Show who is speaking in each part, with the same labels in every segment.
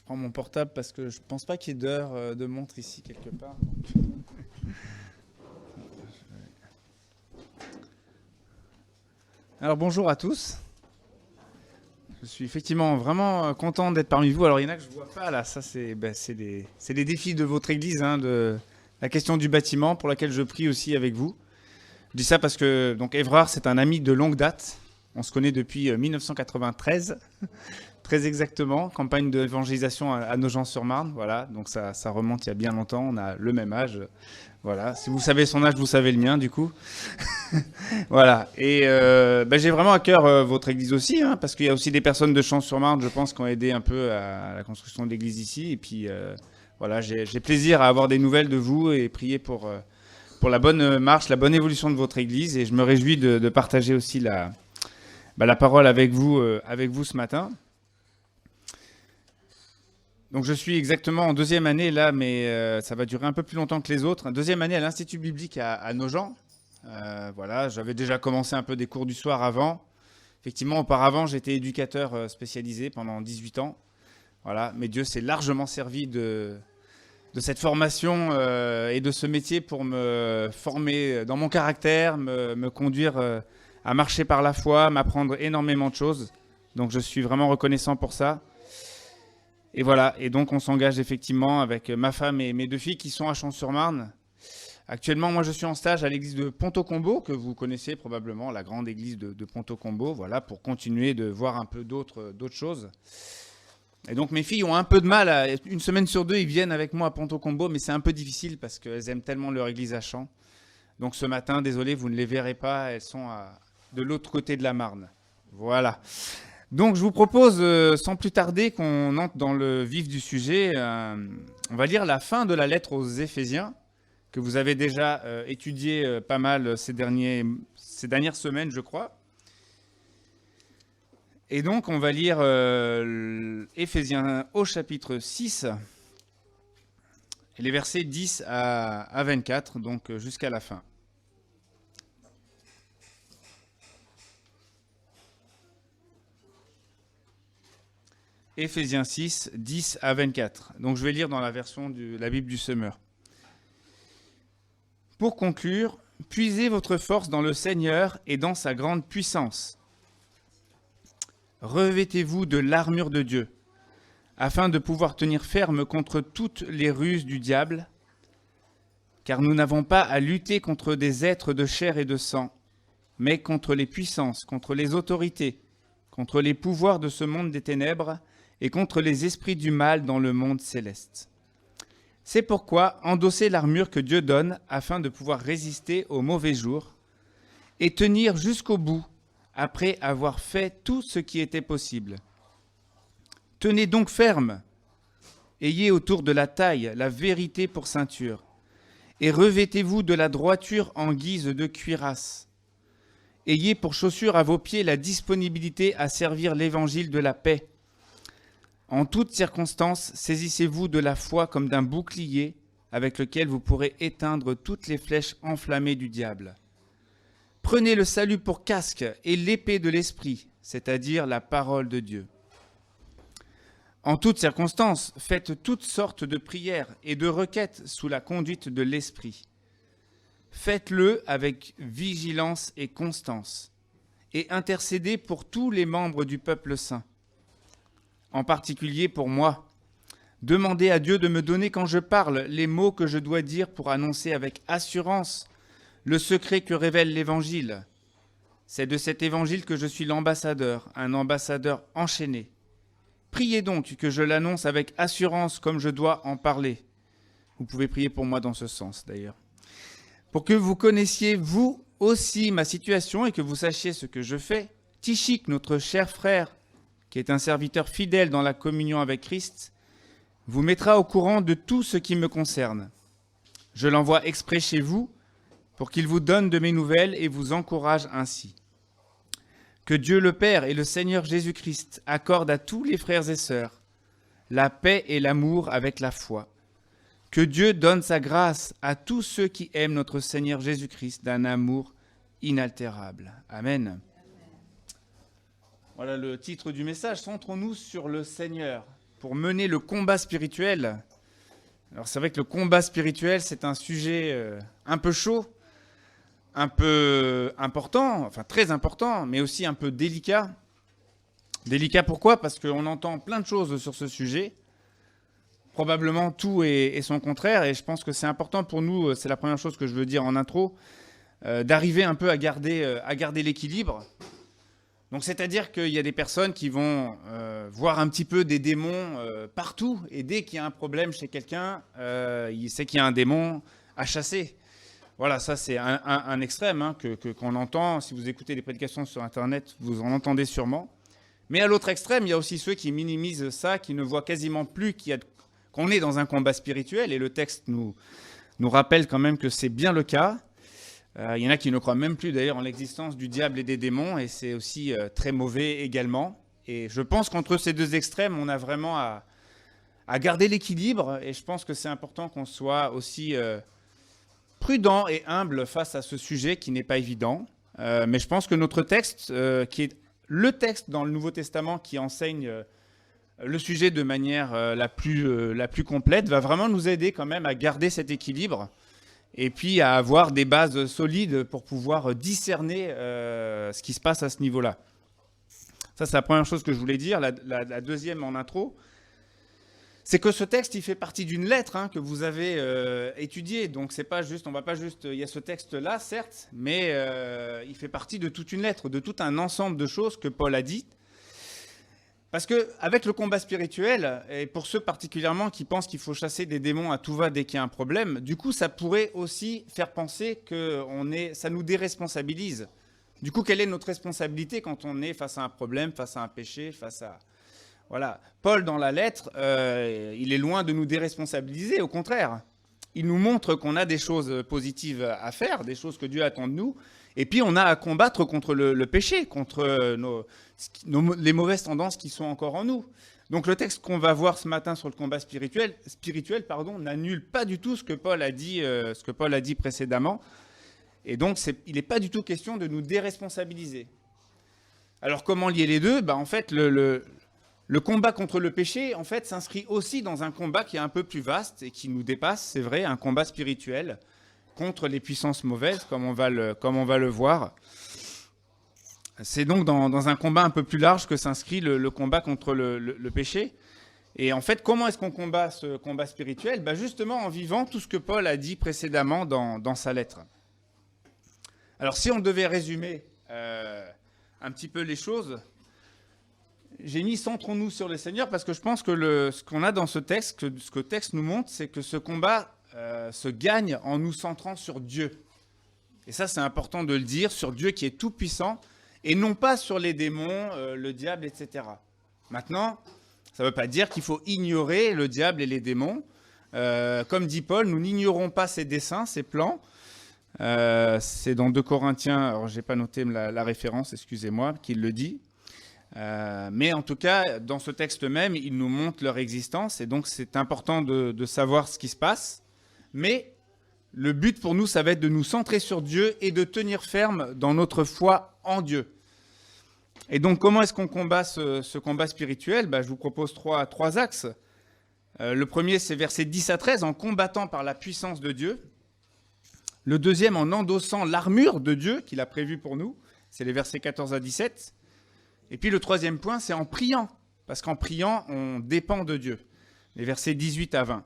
Speaker 1: prends mon portable parce que je pense pas qu'il y ait d'heure de montre ici quelque part. Alors bonjour à tous. Je suis effectivement vraiment content d'être parmi vous. Alors il y en a que je ne vois pas là, ça c'est les défis de votre église, hein, de la question du bâtiment pour laquelle je prie aussi avec vous. Je dis ça parce que donc Évrard c'est un ami de longue date. On se connaît depuis 1993, très exactement, campagne d'évangélisation à Nogent-sur-Marne. Voilà, donc ça remonte il y a bien longtemps, on a le même âge. Voilà, si vous savez son âge, vous savez le mien du coup. Voilà, et j'ai vraiment à cœur votre église aussi, hein, parce qu'il y a aussi des personnes de Champs-sur-Marne, je pense, qui ont aidé un peu à la construction de l'église ici. Et puis voilà, j'ai plaisir à avoir des nouvelles de vous et prier pour la bonne marche, la bonne évolution de votre église. Et je me réjouis de partager aussi la parole avec vous ce matin. Donc je suis exactement en deuxième année là, mais ça va durer un peu plus longtemps que les autres. Deuxième année à l'Institut biblique à Nogent. Voilà, j'avais déjà commencé un peu des cours du soir avant. Effectivement, auparavant, j'étais éducateur spécialisé pendant 18 ans. Voilà, mais Dieu s'est largement servi de cette formation et de ce métier pour me former dans mon caractère, me conduire à marcher par la foi, m'apprendre énormément de choses. Donc je suis vraiment reconnaissant pour ça. Et voilà, et donc on s'engage effectivement avec ma femme et mes deux filles qui sont à Champs-sur-Marne. Actuellement, moi je suis en stage à l'église de Ponto-Combo, que vous connaissez probablement, la grande église de Ponto-Combo, voilà, pour continuer de voir un peu d'autres choses. Et donc mes filles ont un peu de mal, une semaine sur deux, ils viennent avec moi à Ponto-Combo, mais c'est un peu difficile parce qu'elles aiment tellement leur église à Champs. Donc ce matin, désolé, vous ne les verrez pas, elles sont de l'autre côté de la Marne. Voilà. Donc je vous propose, sans plus tarder, qu'on entre dans le vif du sujet. On va lire la fin de la lettre aux Éphésiens, que vous avez déjà étudié pas mal ces dernières semaines, je crois. Et donc, on va lire Éphésiens au chapitre 6, et les versets 10 à 24, donc jusqu'à la fin. Éphésiens 6, 10 à 24. Donc, je vais lire dans la version de la Bible du Semeur. Pour conclure, puisez votre force dans le Seigneur et dans sa grande puissance. Revêtez-vous de l'armure de Dieu, afin de pouvoir tenir ferme contre toutes les ruses du diable, car nous n'avons pas à lutter contre des êtres de chair et de sang, mais contre les puissances, contre les autorités, contre les pouvoirs de ce monde des ténèbres et contre les esprits du mal dans le monde céleste. C'est pourquoi endossez l'armure que Dieu donne afin de pouvoir résister aux mauvais jours et tenir jusqu'au bout après avoir fait tout ce qui était possible. Tenez donc ferme, ayez autour de la taille la vérité pour ceinture et revêtez-vous de la droiture en guise de cuirasse. Ayez pour chaussure à vos pieds la disponibilité à servir l'évangile de la paix. En toutes circonstances, saisissez-vous de la foi comme d'un bouclier avec lequel vous pourrez éteindre toutes les flèches enflammées du diable. Prenez le salut pour casque et l'épée de l'esprit, c'est-à-dire la parole de Dieu. En toutes circonstances, faites toutes sortes de prières et de requêtes sous la conduite de l'esprit. Faites-le avec vigilance et constance, et intercédez pour tous les membres du peuple saint. En particulier pour moi. Demandez à Dieu de me donner quand je parle les mots que je dois dire pour annoncer avec assurance le secret que révèle l'Évangile. C'est de cet Évangile que je suis l'ambassadeur, un ambassadeur enchaîné. Priez donc que je l'annonce avec assurance comme je dois en parler. Vous pouvez prier pour moi dans ce sens d'ailleurs. Pour que vous connaissiez vous aussi ma situation et que vous sachiez ce que je fais, Tychik, notre cher frère, qui est un serviteur fidèle dans la communion avec Christ, vous mettra au courant de tout ce qui me concerne. Je l'envoie exprès chez vous pour qu'il vous donne de mes nouvelles et vous encourage ainsi. Que Dieu le Père et le Seigneur Jésus-Christ accordent à tous les frères et sœurs la paix et l'amour avec la foi. Que Dieu donne sa grâce à tous ceux qui aiment notre Seigneur Jésus-Christ d'un amour inaltérable. Amen. Voilà le titre du message. Centrons-nous sur le Seigneur. pour mener le combat spirituel. Alors c'est vrai que le combat spirituel, c'est un sujet un peu chaud, un peu important, enfin très important, mais aussi un peu délicat. Délicat pourquoi ? Parce qu'on entend plein de choses sur ce sujet. Probablement tout et son contraire, et je pense que c'est important pour nous, c'est la première chose que je veux dire en intro, d'arriver un peu à garder l'équilibre. Donc c'est-à-dire qu'il y a des personnes qui vont voir un petit peu des démons partout, et dès qu'il y a un problème chez quelqu'un, il sait qu'il y a un démon à chasser. Voilà, ça c'est un extrême qu'on entend. Si vous écoutez des prédications sur Internet, vous en entendez sûrement. Mais à l'autre extrême, il y a aussi ceux qui minimisent ça, qui ne voient quasiment plus qu'on est dans un combat spirituel, et le texte nous rappelle quand même que c'est bien le cas. Il y en a qui ne croient même plus d'ailleurs en l'existence du diable et des démons, et c'est aussi très mauvais également. Et je pense qu'entre ces deux extrêmes, on a vraiment à garder l'équilibre, et je pense que c'est important qu'on soit aussi prudent et humble face à ce sujet qui n'est pas évident. Mais je pense que notre texte, qui est le texte dans le Nouveau Testament qui enseigne le sujet de manière la plus complète, va vraiment nous aider quand même à garder cet équilibre et puis à avoir des bases solides pour pouvoir discerner ce qui se passe à ce niveau-là. Ça, c'est la première chose que je voulais dire. La deuxième en intro, c'est que ce texte, il fait partie d'une lettre que vous avez étudiée. Donc, c'est pas juste, on va pas juste... Il y a ce texte-là, certes, mais il fait partie de toute une lettre, de tout un ensemble de choses que Paul a dit. Parce qu'avec le combat spirituel, et pour ceux particulièrement qui pensent qu'il faut chasser des démons à tout va dès qu'il y a un problème, du coup, ça pourrait aussi faire penser que ça nous déresponsabilise. Du coup, quelle est notre responsabilité quand on est face à un problème, face à un péché, face à... Voilà. Paul, dans la lettre, il est loin de nous déresponsabiliser, au contraire. Il nous montre qu'on a des choses positives à faire, des choses que Dieu attend de nous, et puis on a à combattre contre le péché, contre les mauvaises tendances qui sont encore en nous. Donc le texte qu'on va voir ce matin sur le combat spirituel n'annule pas du tout ce que Paul a dit précédemment, et donc il n'est pas du tout question de nous déresponsabiliser. Alors comment lier les deux ? En fait, le combat contre le péché, en fait, s'inscrit aussi dans un combat qui est un peu plus vaste et qui nous dépasse, c'est vrai, un combat spirituel contre les puissances mauvaises, comme on va le voir. C'est donc dans un combat un peu plus large que s'inscrit le combat contre le péché. Et en fait, comment est-ce qu'on combat ce combat spirituel ? Justement en vivant tout ce que Paul a dit précédemment dans sa lettre. Alors si on devait résumer un petit peu les choses... J'ai mis « centrons-nous sur le Seigneur » parce que je pense que ce qu'on a dans ce texte, ce que le texte nous montre, c'est que ce combat se gagne en nous centrant sur Dieu. Et ça, c'est important de le dire, sur Dieu qui est tout-puissant, et non pas sur les démons, le diable, etc. Maintenant, ça ne veut pas dire qu'il faut ignorer le diable et les démons. Comme dit Paul, nous n'ignorons pas ses desseins, ses plans. C'est dans 2 Corinthiens, alors je n'ai pas noté la référence, excusez-moi, qu'il le dit. Mais en tout cas, dans ce texte même, il nous montre leur existence, et donc c'est important de savoir ce qui se passe. Mais le but pour nous, ça va être de nous centrer sur Dieu et de tenir ferme dans notre foi en Dieu. Et donc, comment est-ce qu'on combat ce combat spirituel ? Je vous propose trois axes. Le premier, c'est versets 10 à 13, en combattant par la puissance de Dieu. Le deuxième, en endossant l'armure de Dieu qu'il a prévue pour nous. C'est les versets 14 à 17. Et puis le troisième point, c'est en priant, parce qu'en priant, on dépend de Dieu. Les versets 18 à 20.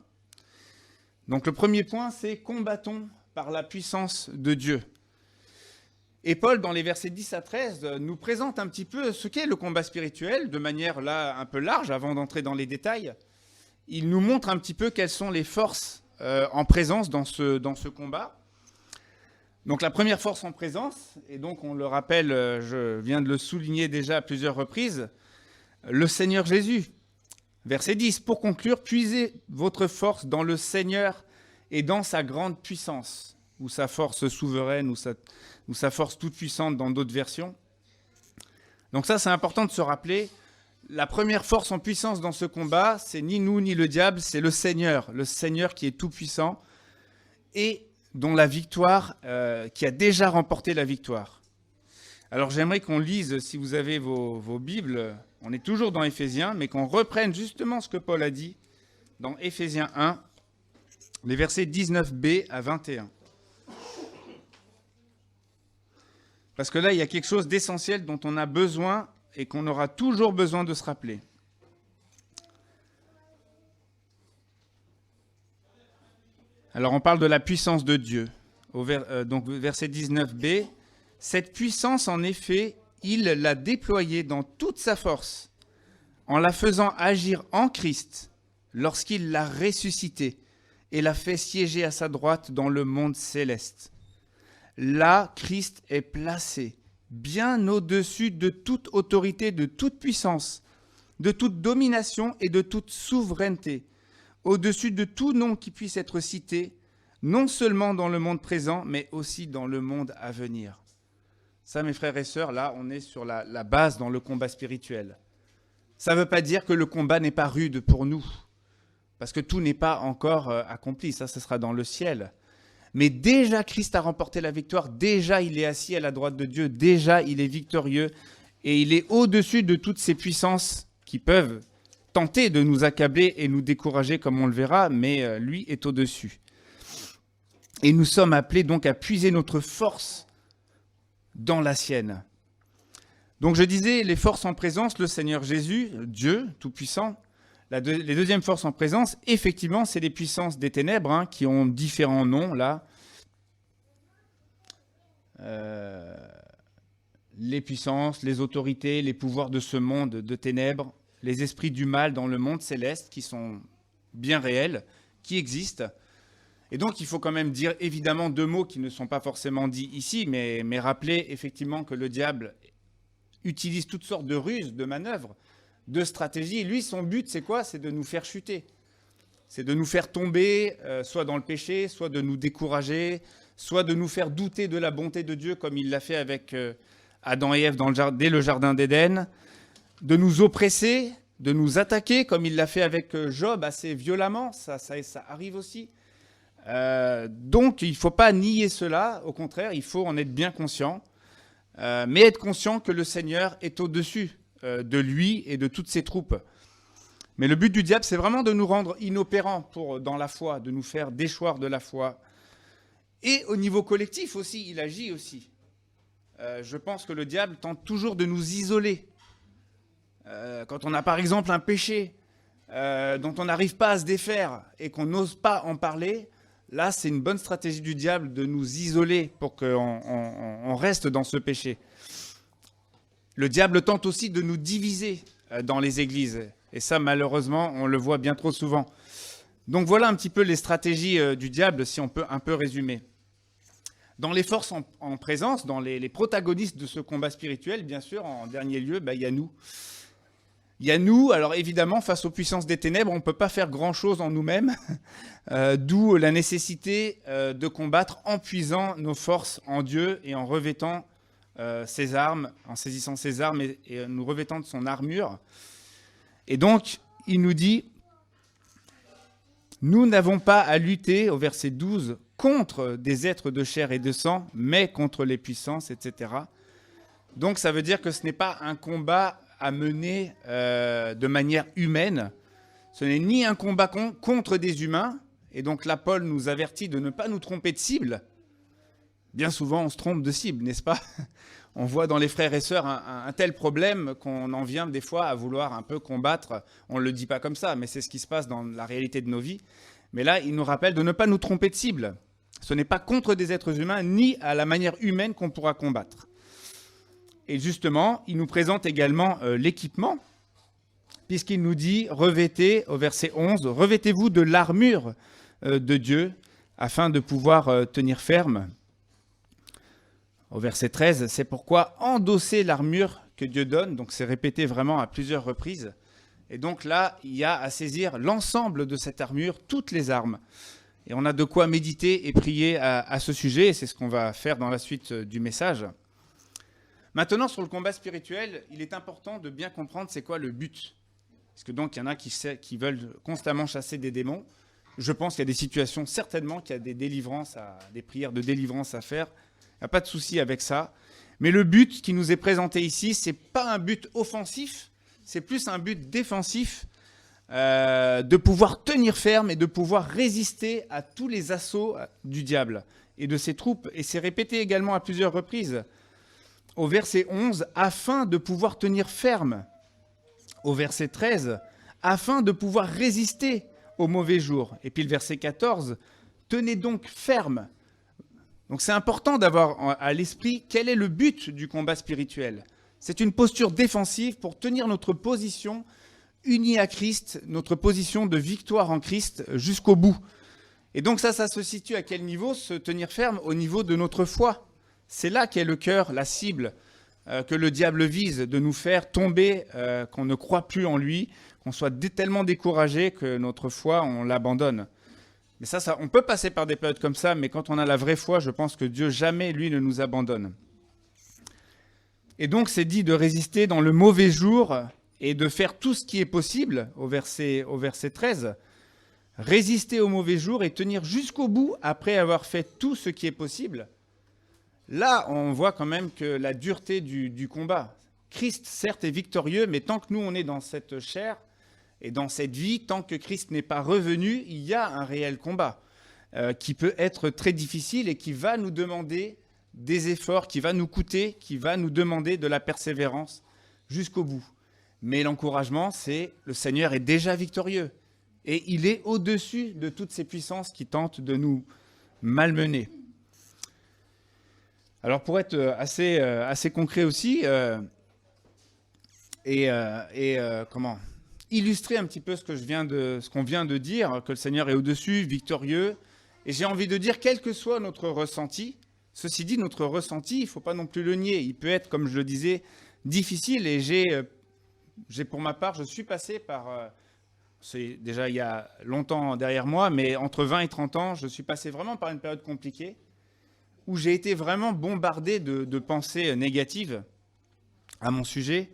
Speaker 1: Donc le premier point, c'est combattons par la puissance de Dieu. Et Paul, dans les versets 10 à 13, nous présente un petit peu ce qu'est le combat spirituel, de manière là un peu large, avant d'entrer dans les détails. Il nous montre un petit peu quelles sont les forces en présence dans ce combat. Donc la première force en présence, et donc on le rappelle, je viens de le souligner déjà à plusieurs reprises, le Seigneur Jésus. Verset 10, pour conclure, puisez votre force dans le Seigneur et dans sa grande puissance, ou sa force souveraine, ou sa force toute puissante dans d'autres versions. Donc ça, c'est important de se rappeler, la première force en puissance dans ce combat, c'est ni nous ni le diable, c'est le Seigneur qui est tout puissant, et dont la victoire, qui a déjà remporté la victoire. Alors j'aimerais qu'on lise, si vous avez vos Bibles, on est toujours dans Éphésiens, mais qu'on reprenne justement ce que Paul a dit dans Éphésiens 1, les versets 19b à 21. Parce que là, il y a quelque chose d'essentiel dont on a besoin et qu'on aura toujours besoin de se rappeler. Alors on parle de la puissance de Dieu. Donc verset 19b, « Cette puissance, en effet, il l'a déployée dans toute sa force, en la faisant agir en Christ, lorsqu'il l'a ressuscité et l'a fait siéger à sa droite dans le monde céleste. Là, Christ est placé, bien au-dessus de toute autorité, de toute puissance, de toute domination et de toute souveraineté, au-dessus de tout nom qui puisse être cité, non seulement dans le monde présent, mais aussi dans le monde à venir. » Ça, mes frères et sœurs, là, on est sur la base dans le combat spirituel. Ça ne veut pas dire que le combat n'est pas rude pour nous, parce que tout n'est pas encore accompli, ça, ce sera dans le ciel. Mais déjà, Christ a remporté la victoire, déjà, il est assis à la droite de Dieu, déjà, il est victorieux, et il est au-dessus de toutes ces puissances qui peuvent tenter de nous accabler et nous décourager, comme on le verra, mais lui est au-dessus. Et nous sommes appelés donc à puiser notre force dans la sienne. Donc je disais, les forces en présence, le Seigneur Jésus, Dieu Tout-Puissant. Les deuxièmes forces en présence, effectivement, c'est les puissances des ténèbres, qui ont différents noms, là. Les puissances, les autorités, les pouvoirs de ce monde de ténèbres, les esprits du mal dans le monde céleste, qui sont bien réels, qui existent. Et donc, il faut quand même dire évidemment deux mots qui ne sont pas forcément dits ici, mais rappeler effectivement que le diable utilise toutes sortes de ruses, de manœuvres, de stratégies. Lui, son but, c'est quoi? C'est de nous faire chuter. C'est de nous faire tomber, soit dans le péché, soit de nous décourager, soit de nous faire douter de la bonté de Dieu, comme il l'a fait avec Adam et Ève dès le jardin d'Éden, de nous oppresser, de nous attaquer, comme il l'a fait avec Job assez violemment. Ça arrive aussi. Donc, il ne faut pas nier cela. Au contraire, il faut en être bien conscient. Mais être conscient que le Seigneur est au-dessus de lui et de toutes ses troupes. Mais le but du diable, c'est vraiment de nous rendre inopérants dans la foi, de nous faire déchoir de la foi. Et au niveau collectif aussi, il agit aussi. Je pense que le diable tente toujours de nous isoler. Quand on a par exemple un péché dont on n'arrive pas à se défaire et qu'on n'ose pas en parler, là, c'est une bonne stratégie du diable de nous isoler pour qu'on reste dans ce péché. Le diable tente aussi de nous diviser dans les églises. Et ça, malheureusement, on le voit bien trop souvent. Donc voilà un petit peu les stratégies du diable, si on peut un peu résumer. Dans les forces en présence, dans les protagonistes de ce combat spirituel, bien sûr, en dernier lieu, il y a nous. Il y a nous, alors évidemment, face aux puissances des ténèbres, on ne peut pas faire grand-chose en nous-mêmes, d'où la nécessité de combattre en puisant nos forces en Dieu et en revêtant ses armes, en saisissant ses armes et nous revêtant de son armure. Et donc, il nous dit, nous n'avons pas à lutter, au verset 12, contre des êtres de chair et de sang, mais contre les puissances, etc. Donc, ça veut dire que ce n'est pas un combat à mener de manière humaine. Ce n'est ni un combat contre des humains, et donc là, Paul nous avertit de ne pas nous tromper de cible. Bien souvent, on se trompe de cible, n'est-ce pas? On voit dans les frères et sœurs un tel problème qu'on en vient des fois à vouloir un peu combattre. On ne le dit pas comme ça, mais c'est ce qui se passe dans la réalité de nos vies. Mais là, il nous rappelle de ne pas nous tromper de cible. Ce n'est pas contre des êtres humains, ni à la manière humaine qu'on pourra combattre. Et justement, il nous présente également l'équipement, puisqu'il nous dit, revêtez, au verset 11, revêtez-vous de l'armure de Dieu, afin de pouvoir tenir ferme. Au verset 13, c'est pourquoi endosser l'armure que Dieu donne, donc c'est répété vraiment à plusieurs reprises. Et donc là, il y a à saisir l'ensemble de cette armure, toutes les armes. Et on a de quoi méditer et prier à ce sujet, et c'est ce qu'on va faire dans la suite du message. Maintenant, sur le combat spirituel, il est important de bien comprendre c'est quoi le but. Parce que donc, il y en a qui veulent constamment chasser des démons. Je pense qu'il y a des situations, certainement, qu'il y a des prières de délivrance à faire. Il n'y a pas de souci avec ça. Mais le but qui nous est présenté ici, ce n'est pas un but offensif, c'est plus un but défensif, de pouvoir tenir ferme et de pouvoir résister à tous les assauts du diable et de ses troupes. Et c'est répété également à plusieurs reprises. Au verset 11, afin de pouvoir tenir ferme. Au verset 13, afin de pouvoir résister aux mauvais jours. Et puis le verset 14, tenez donc ferme. Donc c'est important d'avoir à l'esprit quel est le but du combat spirituel. C'est une posture défensive pour tenir notre position unie à Christ, notre position de victoire en Christ jusqu'au bout. Et donc ça se situe à quel niveau? Se tenir ferme au niveau de notre foi. C'est là qu'est le cœur, la cible que le diable vise, de nous faire tomber, qu'on ne croit plus en lui, qu'on soit tellement découragé que notre foi, on l'abandonne. Mais ça, on peut passer par des périodes comme ça, mais quand on a la vraie foi, je pense que Dieu jamais, lui, ne nous abandonne. Et donc, c'est dit de résister dans le mauvais jour et de faire tout ce qui est possible, au verset 13. Résister au mauvais jour et tenir jusqu'au bout après avoir fait tout ce qui est possible. Là, on voit quand même que la dureté du combat. Christ, certes, est victorieux, mais tant que nous, on est dans cette chair et dans cette vie, tant que Christ n'est pas revenu, il y a un réel combat qui peut être très difficile et qui va nous demander des efforts, qui va nous coûter, qui va nous demander de la persévérance jusqu'au bout. Mais l'encouragement, c'est le Seigneur est déjà victorieux et il est au-dessus de toutes ces puissances qui tentent de nous malmener. Alors pour être assez concret aussi, illustrer un petit peu ce qu'on vient de dire, que le Seigneur est au-dessus, victorieux, et j'ai envie de dire, quel que soit notre ressenti, ceci dit, notre ressenti, il ne faut pas non plus le nier, il peut être, comme je le disais, difficile, et j'ai pour ma part, je suis passé par, c'est déjà il y a longtemps derrière moi, mais entre 20 et 30 ans, je suis passé vraiment par une période compliquée, où j'ai été vraiment bombardé de pensées négatives à mon sujet,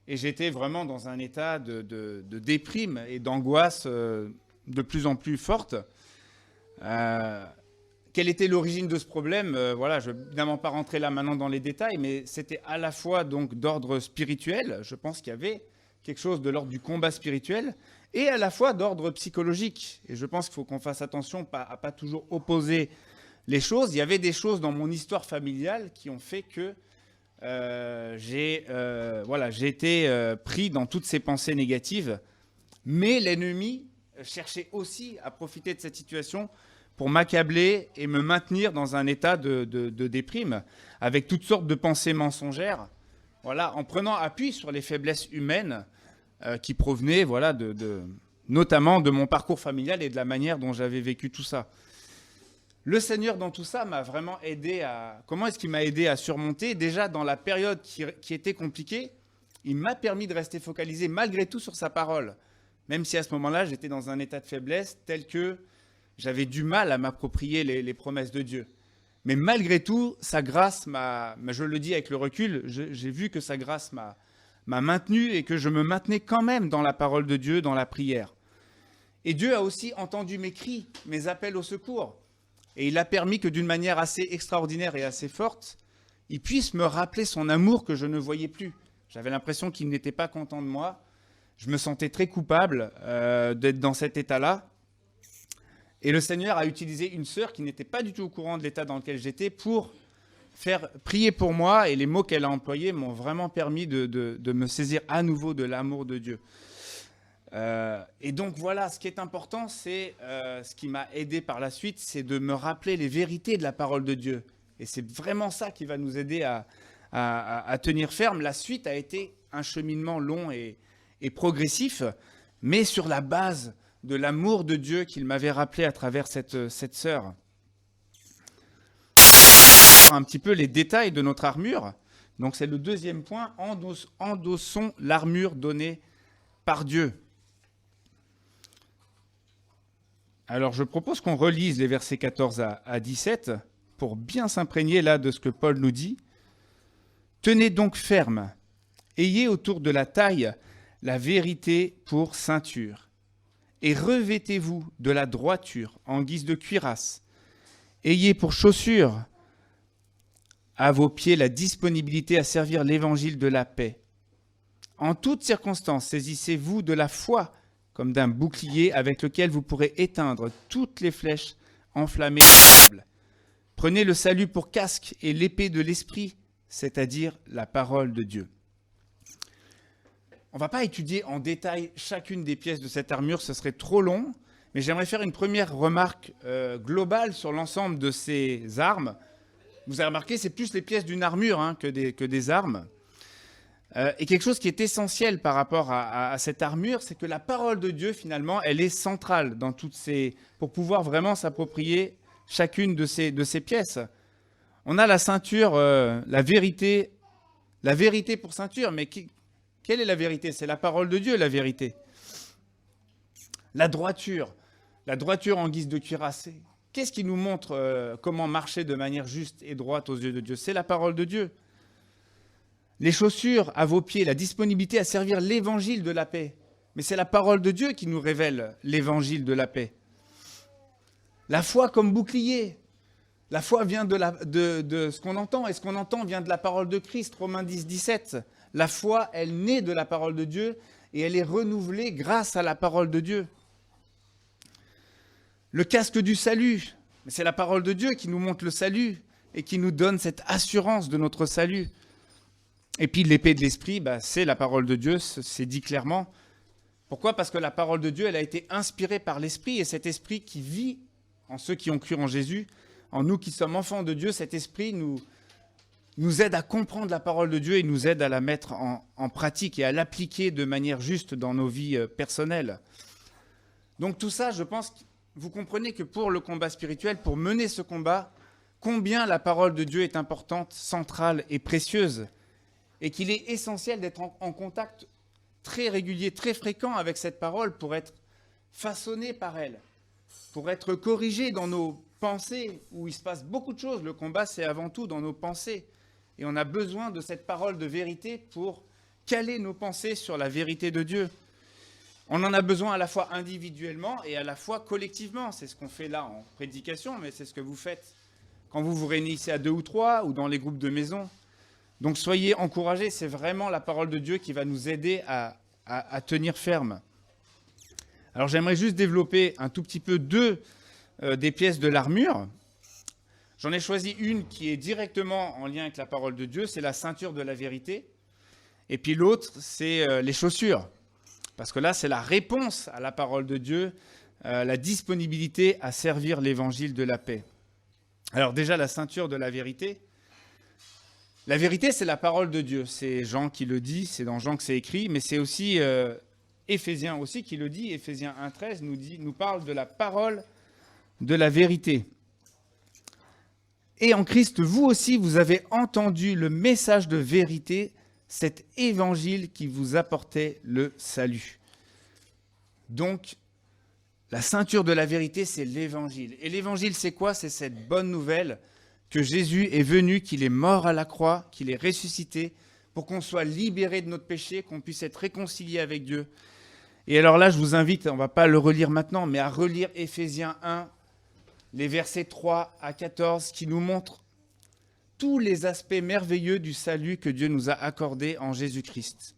Speaker 1: et j'étais vraiment dans un état de déprime et d'angoisse de plus en plus forte. Quelle était l'origine de ce problème? Voilà, je ne vais évidemment pas rentrer là maintenant dans les détails, mais c'était à la fois donc d'ordre spirituel, je pense qu'il y avait quelque chose de l'ordre du combat spirituel, et à la fois d'ordre psychologique. Et je pense qu'il faut qu'on fasse attention à pas toujours opposer les choses. Il y avait des choses dans mon histoire familiale qui ont fait que j'ai été pris dans toutes ces pensées négatives. Mais l'ennemi cherchait aussi à profiter de cette situation pour m'accabler et me maintenir dans un état de déprime, avec toutes sortes de pensées mensongères, voilà, en prenant appui sur les faiblesses humaines qui provenaient notamment de mon parcours familial et de la manière dont j'avais vécu tout ça. Le Seigneur, dans tout ça, m'a vraiment aidé à... Comment est-ce qu'il m'a aidé à surmonter? Déjà, dans la période qui était compliquée, il m'a permis de rester focalisé malgré tout sur sa parole. Même si à ce moment-là, j'étais dans un état de faiblesse tel que j'avais du mal à m'approprier les promesses de Dieu. Mais malgré tout, sa grâce je le dis avec le recul, j'ai vu que sa grâce m'a maintenu et que je me maintenais quand même dans la parole de Dieu, dans la prière. Et Dieu a aussi entendu mes cris, mes appels au secours. Et il a permis que d'une manière assez extraordinaire et assez forte, il puisse me rappeler son amour que je ne voyais plus. J'avais l'impression qu'il n'était pas content de moi. Je me sentais très coupable d'être dans cet état-là. Et le Seigneur a utilisé une sœur qui n'était pas du tout au courant de l'état dans lequel j'étais pour faire prier pour moi. Et les mots qu'elle a employés m'ont vraiment permis de me saisir à nouveau de l'amour de Dieu. Et donc voilà, ce qui est important, c'est ce qui m'a aidé par la suite, c'est de me rappeler les vérités de la parole de Dieu. Et c'est vraiment ça qui va nous aider à tenir ferme. La suite a été un cheminement long et progressif, mais sur la base de l'amour de Dieu qu'il m'avait rappelé à travers cette sœur. Un petit peu les détails de notre armure. Donc c'est le deuxième point, endossons l'armure donnée par Dieu. Alors je propose qu'on relise les versets 14 à 17 pour bien s'imprégner là de ce que Paul nous dit. Tenez donc ferme, ayez autour de la taille la vérité pour ceinture, et revêtez-vous de la droiture en guise de cuirasse. Ayez pour chaussure à vos pieds la disponibilité à servir l'évangile de la paix. En toutes circonstances, saisissez-vous de la foi comme d'un bouclier avec lequel vous pourrez éteindre toutes les flèches enflammées du diable. Prenez le salut pour casque et l'épée de l'esprit, c'est-à-dire la parole de Dieu. On ne va pas étudier en détail chacune des pièces de cette armure, ce serait trop long, mais j'aimerais faire une première remarque globale sur l'ensemble de ces armes. Vous avez remarqué, c'est plus les pièces d'une armure que des armes. Et quelque chose qui est essentiel par rapport à cette armure, c'est que la parole de Dieu, finalement, elle est centrale dans pour pouvoir vraiment s'approprier chacune de ces pièces. On a la ceinture, la vérité pour ceinture, mais quelle est la vérité? C'est la parole de Dieu, la vérité. La droiture en guise de cuirassé. Qu'est-ce qui nous montre comment marcher de manière juste et droite aux yeux de Dieu? C'est la parole de Dieu. Les chaussures à vos pieds, la disponibilité à servir l'évangile de la paix. Mais c'est la parole de Dieu qui nous révèle l'évangile de la paix. La foi comme bouclier. La foi vient de ce qu'on entend, et ce qu'on entend vient de la parole de Christ, Romains 10, 17. La foi, elle naît de la parole de Dieu, et elle est renouvelée grâce à la parole de Dieu. Le casque du salut, c'est la parole de Dieu qui nous montre le salut, et qui nous donne cette assurance de notre salut. Et puis l'épée de l'esprit, c'est la parole de Dieu, c'est dit clairement. Pourquoi? Parce que la parole de Dieu, elle a été inspirée par l'esprit, et cet esprit qui vit en ceux qui ont cru en Jésus, en nous qui sommes enfants de Dieu, cet esprit nous aide à comprendre la parole de Dieu et nous aide à la mettre en pratique et à l'appliquer de manière juste dans nos vies personnelles. Donc tout ça, je pense, vous comprenez que pour le combat spirituel, pour mener ce combat, combien la parole de Dieu est importante, centrale et précieuse, et qu'il est essentiel d'être en contact très régulier, très fréquent avec cette parole pour être façonné par elle, pour être corrigé dans nos pensées, où il se passe beaucoup de choses. Le combat, c'est avant tout dans nos pensées. Et on a besoin de cette parole de vérité pour caler nos pensées sur la vérité de Dieu. On en a besoin à la fois individuellement et à la fois collectivement. C'est ce qu'on fait là en prédication, mais c'est ce que vous faites quand vous vous réunissez à 2 ou 3 ou dans les groupes de maison. Donc soyez encouragés, c'est vraiment la parole de Dieu qui va nous aider à tenir ferme. Alors j'aimerais juste développer un tout petit peu des pièces de l'armure. J'en ai choisi une qui est directement en lien avec la parole de Dieu, c'est la ceinture de la vérité. Et puis l'autre, c'est les chaussures. Parce que là, c'est la réponse à la parole de Dieu, la disponibilité à servir l'évangile de la paix. Alors déjà, la ceinture de la vérité. La vérité, c'est la parole de Dieu. C'est Jean qui le dit, c'est dans Jean que c'est écrit, mais c'est aussi Éphésiens aussi qui le dit. Éphésiens 1,13 nous parle de la parole de la vérité. Et en Christ, vous aussi, vous avez entendu le message de vérité, cet évangile qui vous apportait le salut. Donc, la ceinture de la vérité, c'est l'évangile. Et l'évangile, c'est quoi? C'est cette bonne nouvelle que Jésus est venu, qu'il est mort à la croix, qu'il est ressuscité, pour qu'on soit libéré de notre péché, qu'on puisse être réconcilié avec Dieu. Et alors là, je vous invite, on ne va pas le relire maintenant, mais à relire Éphésiens 1, les versets 3 à 14, qui nous montrent tous les aspects merveilleux du salut que Dieu nous a accordé en Jésus-Christ.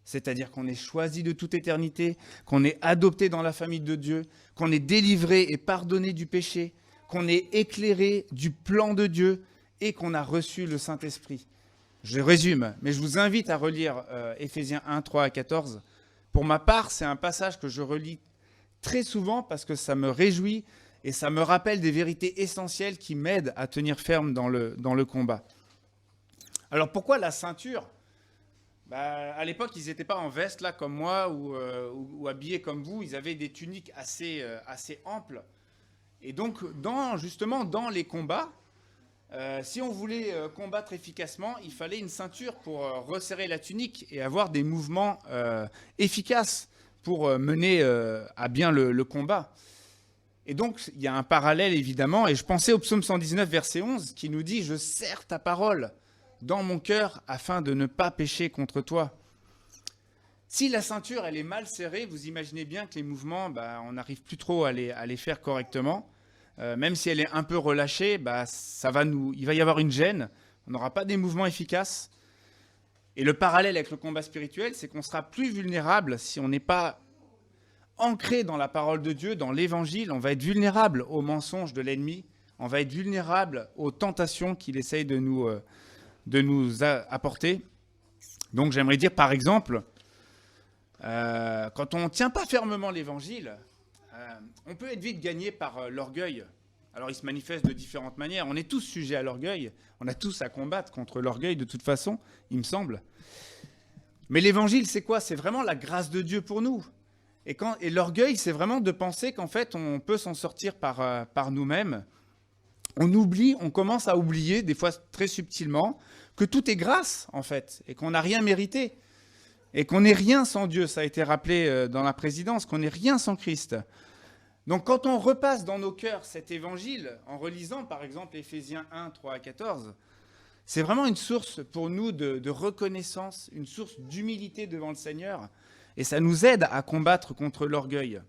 Speaker 1: C'est-à-dire qu'on est choisi de toute éternité, qu'on est adopté dans la famille de Dieu, qu'on est délivré et pardonné du péché, qu'on est éclairé du plan de Dieu et qu'on a reçu le Saint-Esprit. Je résume, mais je vous invite à relire Éphésiens 1, 3 à 14. Pour ma part, c'est un passage que je relis très souvent parce que ça me réjouit et ça me rappelle des vérités essentielles qui m'aident à tenir ferme dans le combat. Alors pourquoi la ceinture? À l'époque, ils n'étaient pas en veste là comme moi ou habillés comme vous. Ils avaient des tuniques assez amples. Et donc, justement, dans les combats, si on voulait combattre efficacement, il fallait une ceinture pour resserrer la tunique et avoir des mouvements efficaces pour mener à bien le combat. Et donc, il y a un parallèle, évidemment, et je pensais au psaume 119, verset 11, qui nous dit « Je serre ta parole dans mon cœur afin de ne pas pécher contre toi. » Si la ceinture, elle est mal serrée, vous imaginez bien que les mouvements, on n'arrive plus trop à les faire correctement. Même si elle est un peu relâchée, il va y avoir une gêne. on n'aura pas des mouvements efficaces. Et le parallèle avec le combat spirituel, c'est qu'on sera plus vulnérable si on n'est pas ancré dans la parole de Dieu, dans l'Évangile. On va être vulnérable aux mensonges de l'ennemi, on va être vulnérable aux tentations qu'il essaye de nous apporter. Donc j'aimerais dire, par exemple, quand on ne tient pas fermement l'Évangile, on peut être vite gagné par l'orgueil. Alors il se manifeste de différentes manières. On est tous sujets à l'orgueil. On a tous à combattre contre l'orgueil de toute façon, il me semble. Mais l'Évangile, c'est quoi? C'est vraiment la grâce de Dieu pour nous. Et l'orgueil, c'est vraiment de penser qu'en fait, on peut s'en sortir par nous-mêmes. On commence à oublier, des fois très subtilement, que tout est grâce, en fait, et qu'on n'a rien mérité, et qu'on n'est rien sans Dieu. Ça a été rappelé dans la présidence, qu'on n'est rien sans Christ. Donc quand on repasse dans nos cœurs cet évangile, en relisant par exemple Éphésiens 1, 3 à 14, c'est vraiment une source pour nous de reconnaissance, une source d'humilité devant le Seigneur, et ça nous aide à combattre contre l'orgueil.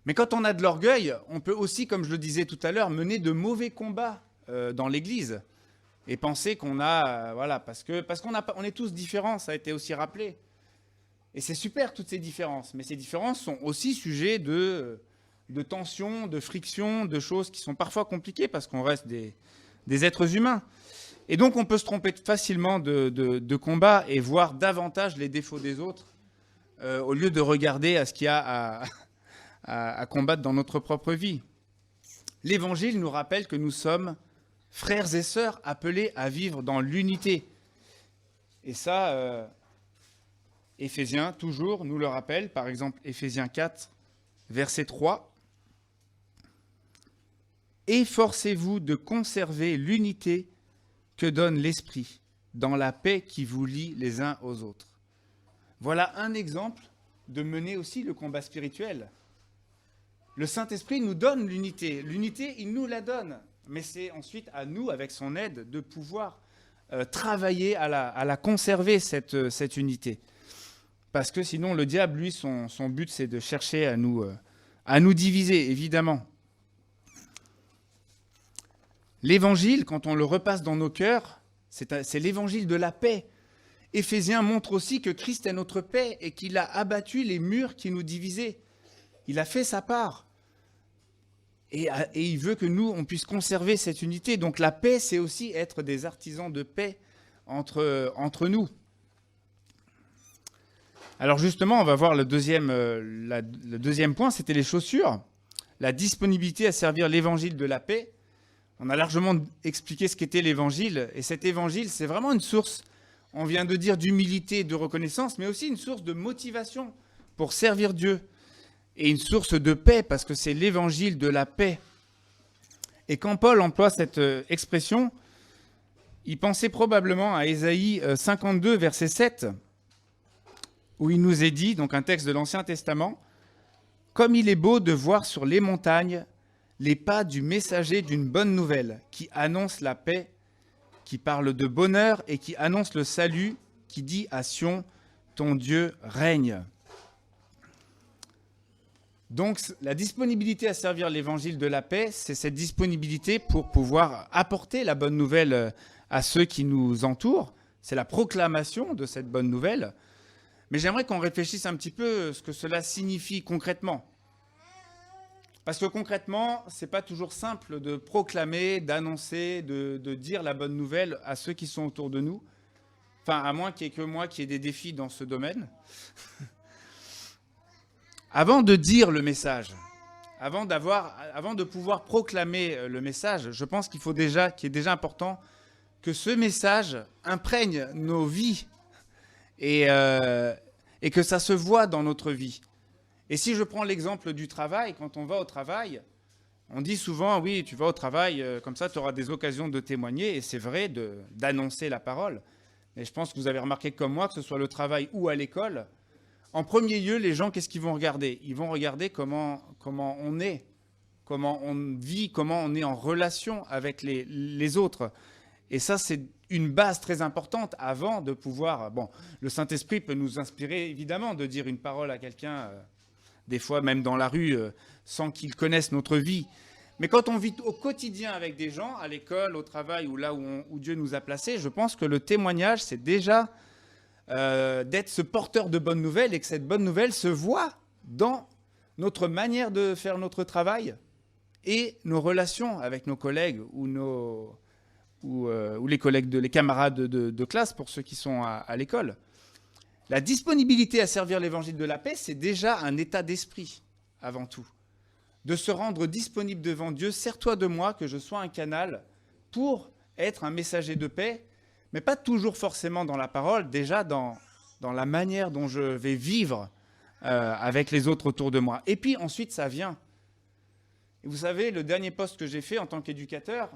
Speaker 1: Mais quand on a de l'orgueil, on peut aussi, comme je le disais tout à l'heure, mener de mauvais combats dans l'Église et penser qu'on a, parce qu'on est tous différents, ça a été aussi rappelé. Et c'est super, toutes ces différences, mais ces différences sont aussi sujets de tensions, de frictions, de choses qui sont parfois compliquées parce qu'on reste des êtres humains. Et donc on peut se tromper facilement de combat et voir davantage les défauts des autres au lieu de regarder à ce qu'il y a à combattre dans notre propre vie. L'Évangile nous rappelle que nous sommes frères et sœurs appelés à vivre dans l'unité. Et ça, Éphésiens, toujours, nous le rappelle. Par exemple, Éphésiens 4, verset 3. « Efforcez-vous de conserver l'unité que donne l'Esprit dans la paix qui vous lie les uns aux autres. » Voilà un exemple de mener aussi le combat spirituel. Le Saint-Esprit nous donne l'unité. L'unité, il nous la donne. Mais c'est ensuite à nous, avec son aide, de pouvoir travailler à la conserver, cette unité. Parce que sinon, le diable, lui, son but, c'est de chercher à nous diviser, évidemment. L'évangile, quand on le repasse dans nos cœurs, c'est l'évangile de la paix. Éphésiens montre aussi que Christ est notre paix et qu'il a abattu les murs qui nous divisaient. Il a fait sa part. Et il veut que nous, on puisse conserver cette unité. Donc la paix, c'est aussi être des artisans de paix entre nous. Alors justement, on va voir le deuxième point, c'était les chaussures. La disponibilité à servir l'évangile de la paix. On a largement expliqué ce qu'était l'évangile. Et cet évangile, c'est vraiment une source, on vient de dire, d'humilité et de reconnaissance, mais aussi une source de motivation pour servir Dieu. Et une source de paix, parce que c'est l'évangile de la paix. Et quand Paul emploie cette expression, il pensait probablement à Ésaïe 52, verset 7, où il nous est dit, donc un texte de l'Ancien Testament, « Comme il est beau de voir sur les montagnes les pas du messager d'une bonne nouvelle, qui annonce la paix, qui parle de bonheur et qui annonce le salut, qui dit à Sion, ton Dieu règne. » Donc la disponibilité à servir l'évangile de la paix, c'est cette disponibilité pour pouvoir apporter la bonne nouvelle à ceux qui nous entourent. C'est la proclamation de cette bonne nouvelle. Mais j'aimerais qu'on réfléchisse un petit peu à ce que cela signifie concrètement. Parce que concrètement, ce n'est pas toujours simple de proclamer, d'annoncer, de dire la bonne nouvelle à ceux qui sont autour de nous. Enfin, à moins qu'il n'y ait que moi qui ai des défis dans ce domaine. Avant de dire le message, avant de pouvoir proclamer le message, je pense qu'il est déjà important que ce message imprègne nos vies et que ça se voit dans notre vie. Et si je prends l'exemple du travail, quand on va au travail, on dit souvent, oui, tu vas au travail, comme ça tu auras des occasions de témoigner, et c'est vrai d'annoncer la parole. Mais je pense que vous avez remarqué comme moi, que ce soit le travail ou à l'école, en premier lieu, les gens, qu'est-ce qu'ils vont regarder? Ils vont regarder comment on est, comment on vit, comment on est en relation avec les autres. Et ça, c'est une base très importante avant de pouvoir... Bon, le Saint-Esprit peut nous inspirer, évidemment, de dire une parole à quelqu'un, des fois même dans la rue, sans qu'il connaisse notre vie. Mais quand on vit au quotidien avec des gens, à l'école, au travail ou là où Dieu nous a placés, je pense que le témoignage, c'est déjà d'être ce porteur de bonnes nouvelles et que cette bonne nouvelle se voit dans notre manière de faire notre travail et nos relations avec nos collègues ou les collègues, les camarades de classe pour ceux qui sont à l'école. La disponibilité à servir l'évangile de la paix, c'est déjà un état d'esprit avant tout. De se rendre disponible devant Dieu, sers-toi de moi, que je sois un canal pour être un messager de paix, mais pas toujours forcément dans la parole, déjà dans la manière dont je vais vivre avec les autres autour de moi. Et puis ensuite, ça vient. Et vous savez, le dernier poste que j'ai fait en tant qu'éducateur,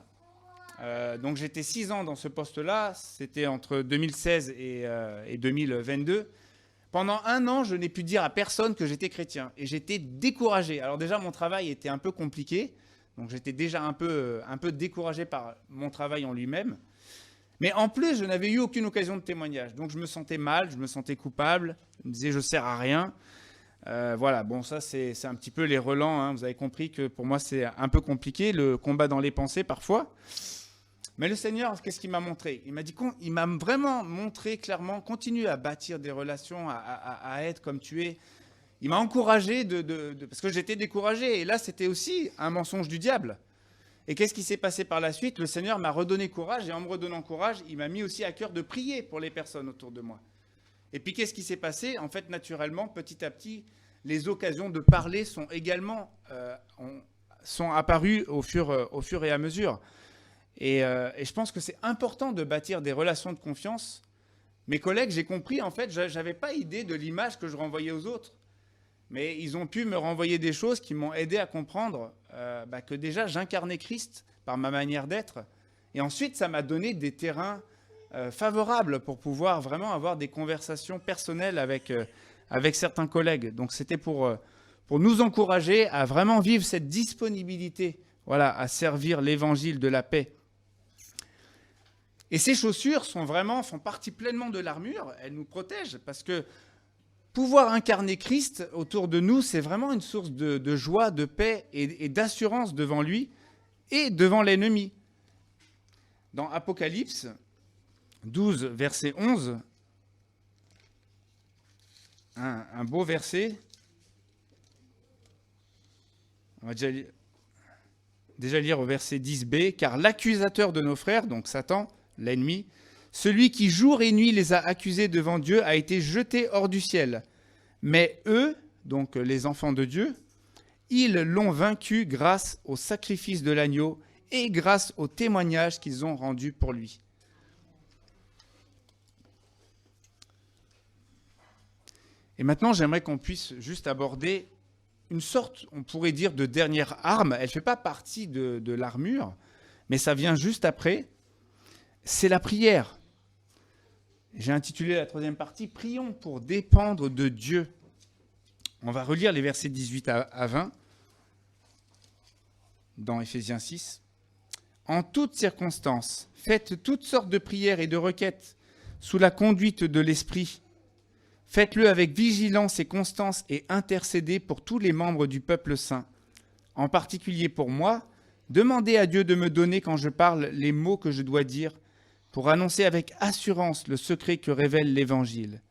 Speaker 1: donc j'étais 6 ans dans ce poste-là, c'était entre 2016 et 2022. Pendant 1 an, je n'ai pu dire à personne que j'étais chrétien. Et j'étais découragé. Alors déjà, mon travail était un peu compliqué. Donc j'étais déjà un peu découragé par mon travail en lui-même. Mais en plus, je n'avais eu aucune occasion de témoignage. Donc je me sentais mal, je me sentais coupable. Je me disais, je ne sers à rien. Voilà, bon, ça c'est un petit peu les relents. Hein. Vous avez compris que pour moi, c'est un peu compliqué, le combat dans les pensées parfois. Mais le Seigneur, qu'est-ce qu'il m'a montré ? Il m'a vraiment montré clairement, continue à bâtir des relations, à être comme tu es. Il m'a encouragé, parce que j'étais découragé. Et là, c'était aussi un mensonge du diable. Et qu'est-ce qui s'est passé par la suite ? Le Seigneur m'a redonné courage, et en me redonnant courage, il m'a mis aussi à cœur de prier pour les personnes autour de moi. Et puis, qu'est-ce qui s'est passé ? En fait, naturellement, petit à petit, les occasions de parler sont également sont apparues au fur et à mesure. Et je pense que c'est important de bâtir des relations de confiance. Mes collègues, j'ai compris, en fait, je n'avais pas idée de l'image que je renvoyais aux autres. Mais ils ont pu me renvoyer des choses qui m'ont aidé à comprendre que déjà, j'incarnais Christ par ma manière d'être. Et ensuite, ça m'a donné des terrains favorables pour pouvoir vraiment avoir des conversations personnelles avec certains collègues. Donc, c'était pour nous encourager à vraiment vivre cette disponibilité, voilà, à servir l'évangile de la paix. Et ces chaussures font partie pleinement de l'armure, elles nous protègent, parce que pouvoir incarner Christ autour de nous, c'est vraiment une source de joie, de paix et d'assurance devant lui et devant l'ennemi. Dans Apocalypse 12, verset 11, un beau verset, on va déjà lire au verset 10b, « Car l'accusateur de nos frères, donc Satan, l'ennemi, celui qui jour et nuit les a accusés devant Dieu, a été jeté hors du ciel. Mais eux, donc les enfants de Dieu, ils l'ont vaincu grâce au sacrifice de l'agneau et grâce au témoignage qu'ils ont rendu pour lui. » Et maintenant, j'aimerais qu'on puisse juste aborder une sorte, on pourrait dire, de dernière arme. Elle ne fait pas partie de l'armure, mais ça vient juste après. C'est la prière. J'ai intitulé la 3e partie « Prions pour dépendre de Dieu ». On va relire les versets 18 à 20 dans Éphésiens 6. « En toutes circonstances, faites toutes sortes de prières et de requêtes sous la conduite de l'Esprit. Faites-le avec vigilance et constance et intercédez pour tous les membres du peuple saint. En particulier pour moi, demandez à Dieu de me donner quand je parle les mots que je dois dire pour annoncer avec assurance le secret que révèle l'Évangile.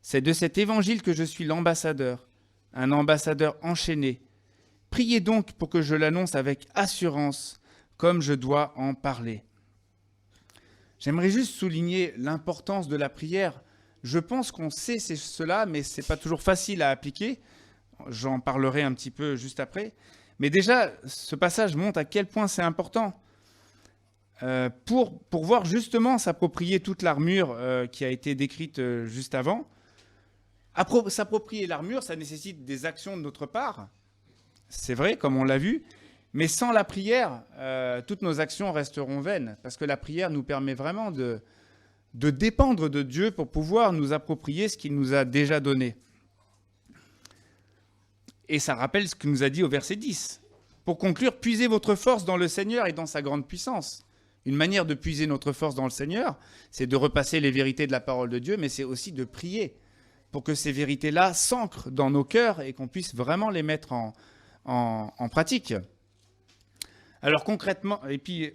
Speaker 1: C'est de cet Évangile que je suis l'ambassadeur, un ambassadeur enchaîné. Priez donc pour que je l'annonce avec assurance, comme je dois en parler. » J'aimerais juste souligner l'importance de la prière. Je pense qu'on sait cela, mais ce n'est pas toujours facile à appliquer. J'en parlerai un petit peu juste après. Mais déjà, ce passage montre à quel point c'est important. Pour pouvoir justement s'approprier toute l'armure qui a été décrite juste avant. S'approprier l'armure, ça nécessite des actions de notre part. C'est vrai, comme on l'a vu. Mais sans la prière, toutes nos actions resteront vaines. Parce que la prière nous permet vraiment de dépendre de Dieu pour pouvoir nous approprier ce qu'il nous a déjà donné. Et ça rappelle ce qu'il nous a dit au verset 10. Pour conclure, puisez votre force dans le Seigneur et dans sa grande puissance. Une manière de puiser notre force dans le Seigneur, c'est de repasser les vérités de la parole de Dieu, mais c'est aussi de prier pour que ces vérités-là s'ancrent dans nos cœurs et qu'on puisse vraiment les mettre en pratique. Alors concrètement, et puis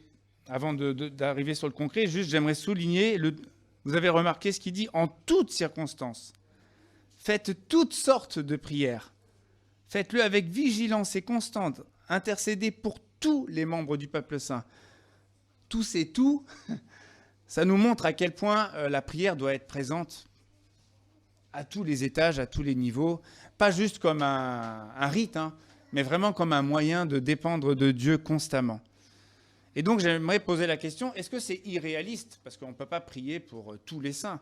Speaker 1: avant d'arriver sur le concret, juste j'aimerais souligner, vous avez remarqué ce qu'il dit, en toutes circonstances. Faites toutes sortes de prières. Faites-le avec vigilance et constante. Intercédez pour tous les membres du peuple saint. Tous et tout, ça nous montre à quel point la prière doit être présente à tous les étages, à tous les niveaux. Pas juste comme un rite, mais vraiment comme un moyen de dépendre de Dieu constamment. Et donc j'aimerais poser la question, est-ce que c'est irréaliste? Parce qu'on ne peut pas prier pour tous les saints.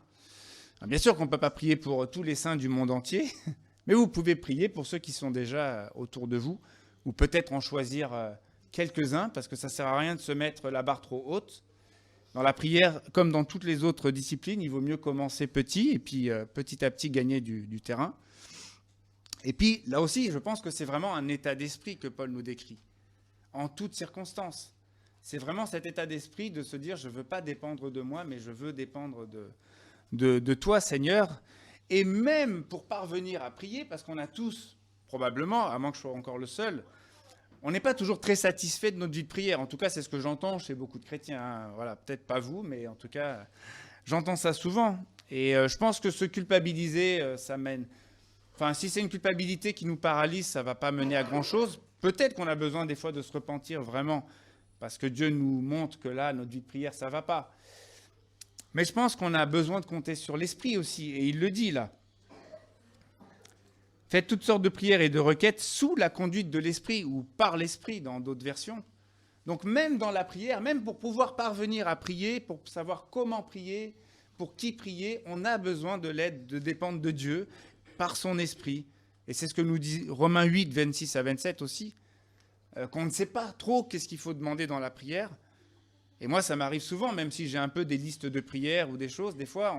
Speaker 1: Bien sûr qu'on ne peut pas prier pour tous les saints du monde entier, mais vous pouvez prier pour ceux qui sont déjà autour de vous, ou peut-être en choisir quelques-uns, parce que ça ne sert à rien de se mettre la barre trop haute. Dans la prière, comme dans toutes les autres disciplines, il vaut mieux commencer petit, et puis petit à petit gagner du terrain. Et puis là aussi, je pense que c'est vraiment un état d'esprit que Paul nous décrit, en toutes circonstances. C'est vraiment cet état d'esprit de se dire, je ne veux pas dépendre de moi, mais je veux dépendre de toi, Seigneur. Et même pour parvenir à prier, parce qu'on a tous, probablement, à moins que je sois encore le seul, on n'est pas toujours très satisfait de notre vie de prière. En tout cas, c'est ce que j'entends chez beaucoup de chrétiens. Voilà, peut-être pas vous, mais en tout cas, j'entends ça souvent. Et je pense que se culpabiliser, ça mène... Enfin, si c'est une culpabilité qui nous paralyse, ça ne va pas mener à grand-chose. Peut-être qu'on a besoin des fois de se repentir vraiment, parce que Dieu nous montre que là, notre vie de prière, ça ne va pas. Mais je pense qu'on a besoin de compter sur l'esprit aussi, et il le dit là. Faites toutes sortes de prières et de requêtes sous la conduite de l'esprit, ou par l'esprit dans d'autres versions. Donc même dans la prière, même pour pouvoir parvenir à prier, pour savoir comment prier, pour qui prier, on a besoin de l'aide, de dépendre de Dieu par son esprit. Et c'est ce que nous dit Romains 8, 26 à 27 aussi, qu'on ne sait pas trop qu'est-ce qu'il faut demander dans la prière. Et moi, ça m'arrive souvent, même si j'ai un peu des listes de prières ou des choses, des fois,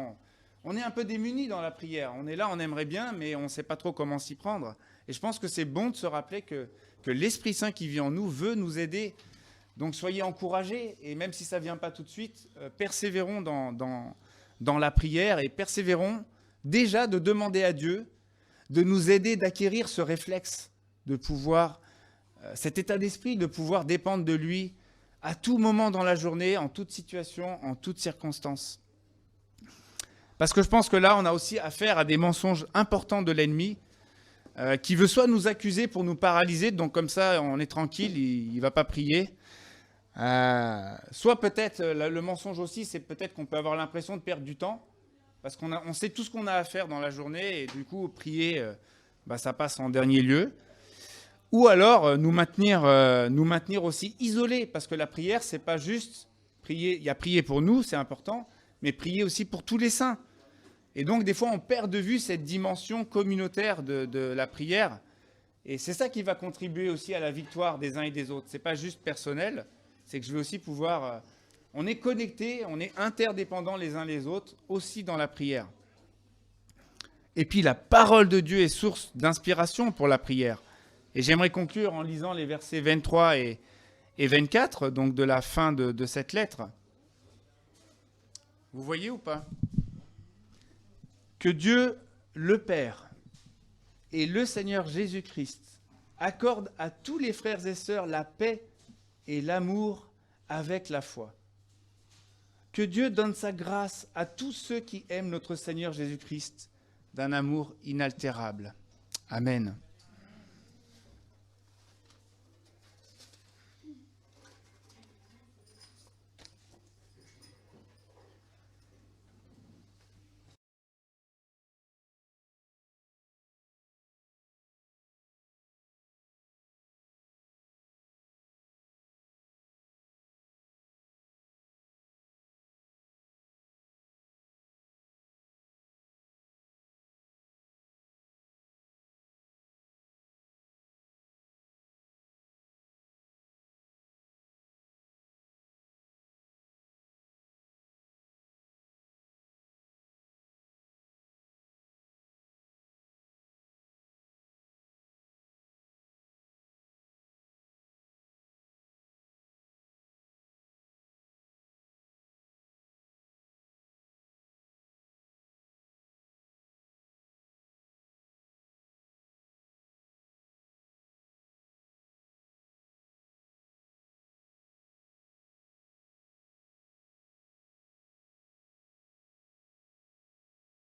Speaker 1: on est un peu démunis dans la prière. On est là, on aimerait bien, mais on ne sait pas trop comment s'y prendre. Et je pense que c'est bon de se rappeler que l'Esprit Saint qui vit en nous veut nous aider. Donc soyez encouragés, et même si ça ne vient pas tout de suite, persévérons dans la prière et persévérons déjà de demander à Dieu de nous aider d'acquérir ce réflexe, de pouvoir, cet état d'esprit, de pouvoir dépendre de lui à tout moment dans la journée, en toute situation, en toutes circonstances. Parce que je pense que là, on a aussi affaire à des mensonges importants de l'ennemi qui veut soit nous accuser pour nous paralyser, donc comme ça, on est tranquille, il ne va pas prier. Soit peut-être, le mensonge aussi, c'est peut-être qu'on peut avoir l'impression de perdre du temps, parce qu'on sait tout ce qu'on a à faire dans la journée, et du coup, prier, ça passe en dernier lieu. Ou alors nous maintenir aussi isolés, parce que la prière, c'est pas juste prier. Il y a prier pour nous, c'est important, mais prier aussi pour tous les saints. Et donc, des fois, on perd de vue cette dimension communautaire de la prière. Et c'est ça qui va contribuer aussi à la victoire des uns et des autres. C'est pas juste personnel, c'est que je veux aussi pouvoir... on est connectés, on est interdépendants les uns les autres, aussi dans la prière. Et puis, la parole de Dieu est source d'inspiration pour la prière. Et j'aimerais conclure en lisant les versets 23 et 24, donc de la fin de cette lettre. Vous voyez ou pas? Que Dieu, le Père, et le Seigneur Jésus-Christ accordent à tous les frères et sœurs la paix et l'amour avec la foi. Que Dieu donne sa grâce à tous ceux qui aiment notre Seigneur Jésus-Christ d'un amour inaltérable. Amen.